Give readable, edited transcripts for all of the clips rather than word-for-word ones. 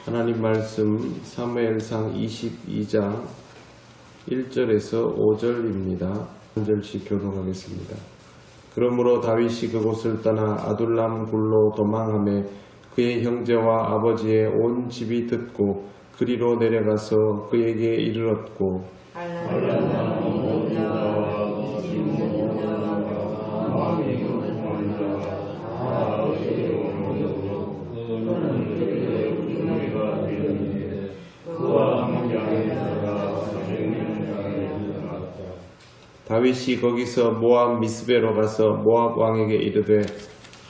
하나님 말씀 사무엘상 22장 1절에서 5절입니다. 한 절씩 교독하겠습니다. 그러므로 다윗이 그곳을 떠나 아둘람 굴로 도망하며 그의 형제와 아버지의 온 집이 듣고 그리로 내려가서 그에게 이르렀고 다윗이 거기서 모압 미스베로 가서 모압 왕에게 이르되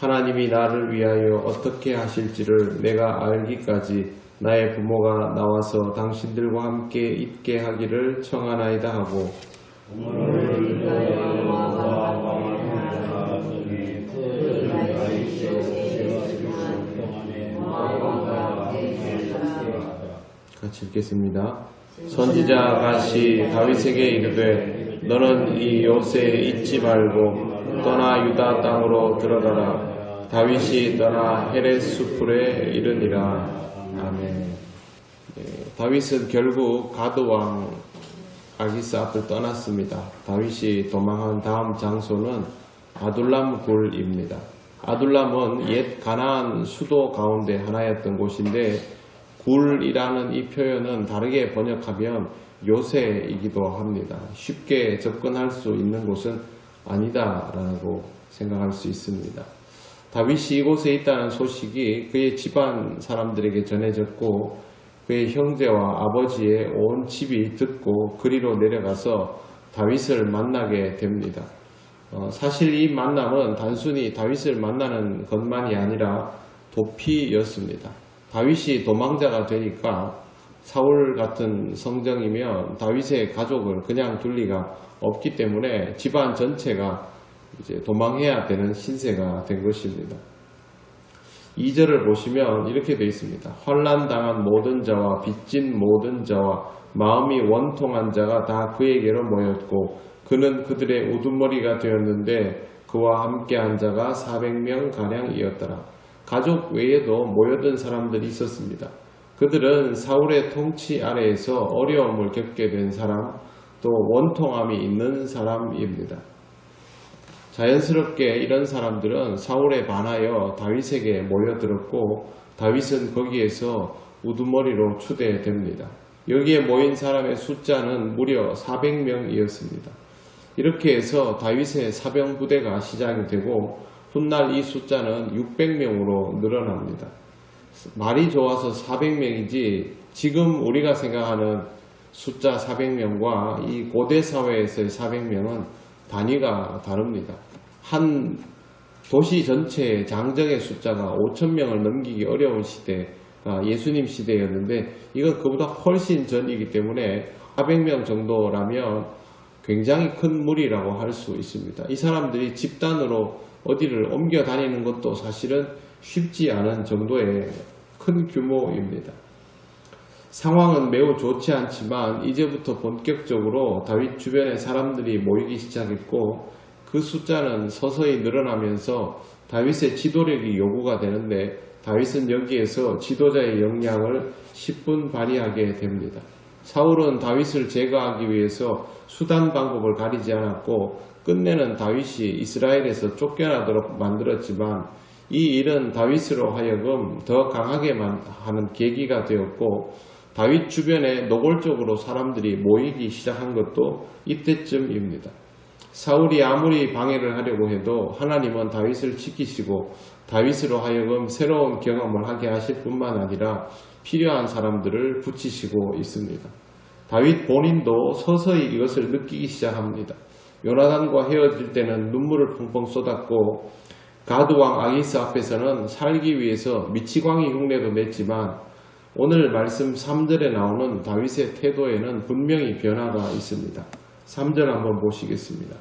하나님이 나를 위하여 어떻게 하실지를 내가 알기까지 나의 부모가 나와서 당신들과 함께 있게 하기를 청하나이다 하고 같이 읽겠습니다. 선지자 갓이 다윗에게 이르되 너는 이 요새에 있지 말고 떠나 유다 땅으로 들어가라. 다윗이 떠나 헤레스풀에 이르니라. 아멘. 다윗은 결국 가드왕 아기스 앞을 떠났습니다. 다윗이 도망한 다음 장소는 아둘람 굴입니다. 아둘람은 옛 가나안 수도 가운데 하나였던 곳인데 굴이라는 이 표현은 다르게 번역하면 요새이기도 합니다. 쉽게 접근할 수 있는 곳은 아니다라고 생각할 수 있습니다. 다윗이 이곳에 있다는 소식이 그의 집안 사람들에게 전해졌고 그의 형제와 아버지의 온 집이 듣고 그리로 내려가서 다윗을 만나게 됩니다. 사실 이 만남은 단순히 다윗을 만나는 것만이 아니라 도피였습니다. 다윗이 도망자가 되니까 사울 같은 성정이면 다윗의 가족을 그냥 둘 리가 없기 때문에 집안 전체가 이제 도망해야 되는 신세가 된 것입니다. 2절을 보시면 이렇게 되어 있습니다. 환난당한 모든 자와 빚진 모든 자와 마음이 원통한 자가 다 그에게로 모였고 그는 그들의 우두머리가 되었는데 그와 함께한 자가 400명가량이었더라. 가족 외에도 모여든 사람들이 있었습니다. 그들은 사울의 통치 아래에서 어려움을 겪게 된 사람, 또 원통함이 있는 사람입니다. 자연스럽게 이런 사람들은 사울에 반하여 다윗에게 모여들었고 다윗은 거기에서 우두머리로 추대됩니다. 여기에 모인 사람의 숫자는 무려 400명이었습니다. 이렇게 해서 다윗의 사병부대가 시작이 되고 훗날 이 숫자는 600명으로 늘어납니다. 말이 좋아서 400명이지 지금 우리가 생각하는 숫자 400명과 이 고대 사회에서의 400명은 단위가 다릅니다. 한 도시 전체의 장정의 숫자가 5,000명을 넘기기 어려운 시대가 예수님 시대였는데 이건 그보다 훨씬 전이기 때문에 400명 정도라면 굉장히 큰 무리라고 할 수 있습니다. 이 사람들이 집단으로 어디를 옮겨 다니는 것도 사실은 쉽지 않은 정도의 큰 규모입니다. 상황은 매우 좋지 않지만 이제부터 본격적으로 다윗 주변에 사람들이 모이기 시작했고 그 숫자는 서서히 늘어나면서 다윗의 지도력이 요구가 되는데 다윗은 여기에서 지도자의 역량을 10분 발휘하게 됩니다. 사울은 다윗을 제거하기 위해서 수단 방법을 가리지 않았고 끝내는 다윗이 이스라엘에서 쫓겨나도록 만들었지만 이 일은 다윗으로 하여금 더 강하게 하는 계기가 되었고 다윗 주변에 노골적으로 사람들이 모이기 시작한 것도 이때쯤입니다. 사울이 아무리 방해를 하려고 해도 하나님은 다윗을 지키시고 다윗으로 하여금 새로운 경험을 하게 하실 뿐만 아니라 필요한 사람들을 붙이시고 있습니다. 다윗 본인도 서서히 이것을 느끼기 시작합니다. 요나단과 헤어질 때는 눈물을 펑펑 쏟았고 가드왕 아기스 앞에서는 살기 위해서 미치광이 흉내도 냈지만 오늘 말씀 3절에 나오는 다윗의 태도에는 분명히 변화가 있습니다. 3절 한번 보시겠습니다.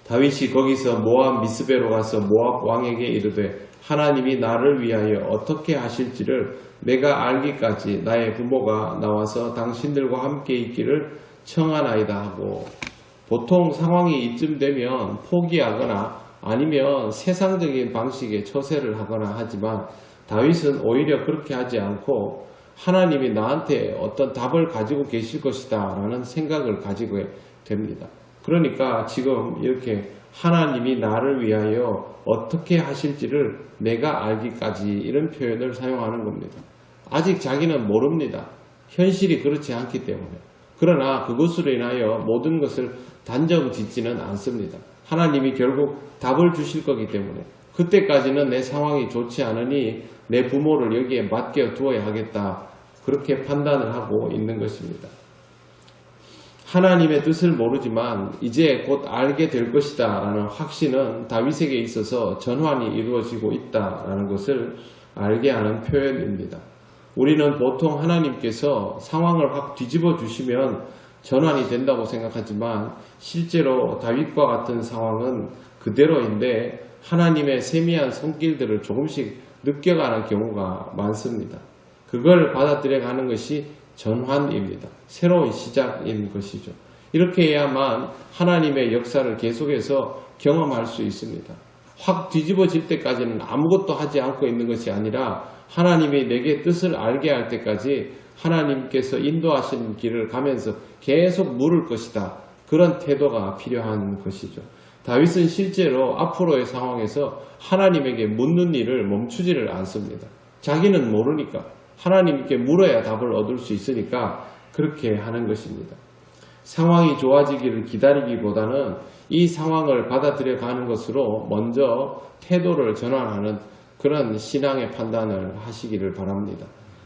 다윗이 거기서 모압 미스베로 가서 모압 왕에게 이르되 하나님이 나를 위하여 어떻게 하실지를 내가 알기까지 나의 부모가 나와서 당신들과 함께 있기를 청하나이다 하고 보통 상황이 이쯤 되면 포기하거나 아니면 세상적인 방식의 처세를 하거나 하지만 다윗은 오히려 그렇게 하지 않고 하나님이 나한테 어떤 답을 가지고 계실 것이다 라는 생각을 가지고 됩니다. 그러니까 지금 이렇게 하나님이 나를 위하여 어떻게 하실지를 내가 알기까지 이런 표현을 사용하는 겁니다. 아직 자기는 모릅니다. 현실이 그렇지 않기 때문에. 그러나 그것으로 인하여 모든 것을 단정 짓지는 않습니다. 하나님이 결국 답을 주실 거기 때문에 그때까지는 내 상황이 좋지 않으니 내 부모를 여기에 맡겨 두어야 하겠다. 그렇게 판단을 하고 있는 것입니다. 하나님의 뜻을 모르지만 이제 곧 알게 될 것이다 라는 확신은 다윗에게 있어서 전환이 이루어지고 있다 라는 것을 알게 하는 표현입니다. 우리는 보통 하나님께서 상황을 확 뒤집어 주시면 전환이 된다고 생각하지만 실제로 다윗과 같은 상황은 그대로인데 하나님의 세미한 손길들을 조금씩 느껴가는 경우가 많습니다. 그걸 받아들여가는 것이 전환입니다. 새로운 시작인 것이죠. 이렇게 해야만 하나님의 역사를 계속해서 경험할 수 있습니다. 확 뒤집어질 때까지는 아무것도 하지 않고 있는 것이 아니라 하나님이 내게 뜻을 알게 할 때까지 하나님께서 인도하시는 길을 가면서 계속 물을 것이다. 그런 태도가 필요한 것이죠. 다윗은 실제로 앞으로의 상황에서 하나님에게 묻는 일을 멈추지를 않습니다. 자기는 모르니까 하나님께 물어야 답을 얻을 수 있으니까 그렇게 하는 것입니다. 상황이 좋아지기를 기다리기보다는 이 상황을 받아들여 가는 것으로 먼저 태도를 전환하는 그런 신앙의 판단을 하시기를 바랍니다.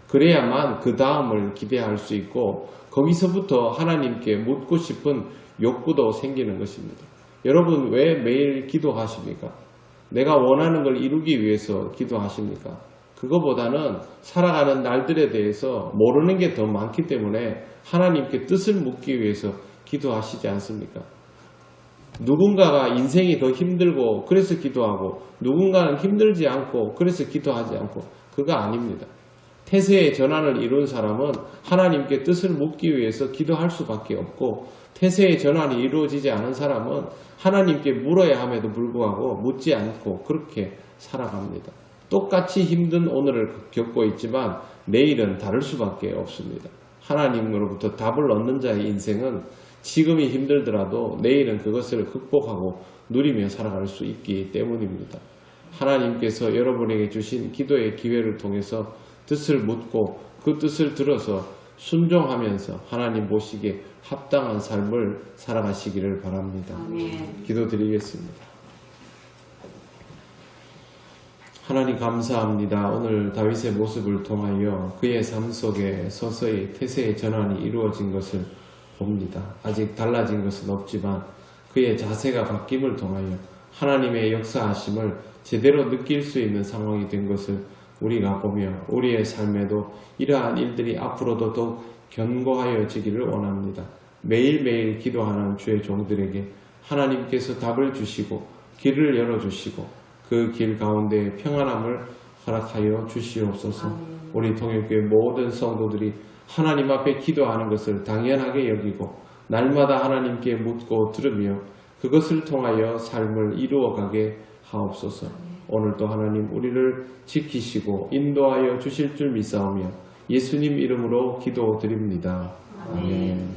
그래야만 그 다음을 기대할 수 있고 거기서부터 하나님께 묻고 싶은 욕구도 생기는 것입니다. 여러분 왜 매일 기도하십니까? 내가 원하는 걸 이루기 위해서 기도하십니까? 그거보다는 살아가는 날들에 대해서 모르는 게 더 많기 때문에 하나님께 뜻을 묻기 위해서 기도하시지 않습니까? 누군가가 인생이 더 힘들고 그래서 기도하고 누군가는 힘들지 않고 그래서 기도하지 않고 그거 아닙니다. 태세의 전환을 이룬 사람은 하나님께 뜻을 묻기 위해서 기도할 수밖에 없고 태세의 전환이 이루어지지 않은 사람은 하나님께 물어야 함에도 불구하고 묻지 않고 그렇게 살아갑니다. 똑같이 힘든 오늘을 겪고 있지만 내일은 다를 수밖에 없습니다. 하나님으로부터 답을 얻는 자의 인생은 지금이 힘들더라도 내일은 그것을 극복하고 누리며 살아갈 수 있기 때문입니다. 하나님께서 여러분에게 주신 기도의 기회를 통해서 뜻을 묻고 그 뜻을 들어서 순종하면서 하나님 보시기에 합당한 삶을 살아가시기를 바랍니다. 아멘. 기도드리겠습니다. 하나님 감사합니다. 오늘 다윗의 모습을 통하여 그의 삶 속에 서서히 태세의 전환이 이루어진 것을 봅니다. 아직 달라진 것은 없지만 그의 자세가 바뀜을 통하여 하나님의 역사하심을 제대로 느낄 수 있는 상황이 된 것을 우리가 보며 우리의 삶에도 이러한 일들이 앞으로도 더욱 견고하여지기를 원합니다. 매일매일 기도하는 주의 종들에게 하나님께서 답을 주시고 길을 열어주시고 그 길 가운데 평안함을 허락하여 주시옵소서. 우리 통일교회 모든 성도들이 하나님 앞에 기도하는 것을 당연하게 여기고 날마다 하나님께 묻고 들으며 그것을 통하여 삶을 이루어가게 하옵소서. 오늘도 하나님 우리를 지키시고 인도하여 주실 줄 믿사오며 예수님 이름으로 기도드립니다. 아멘.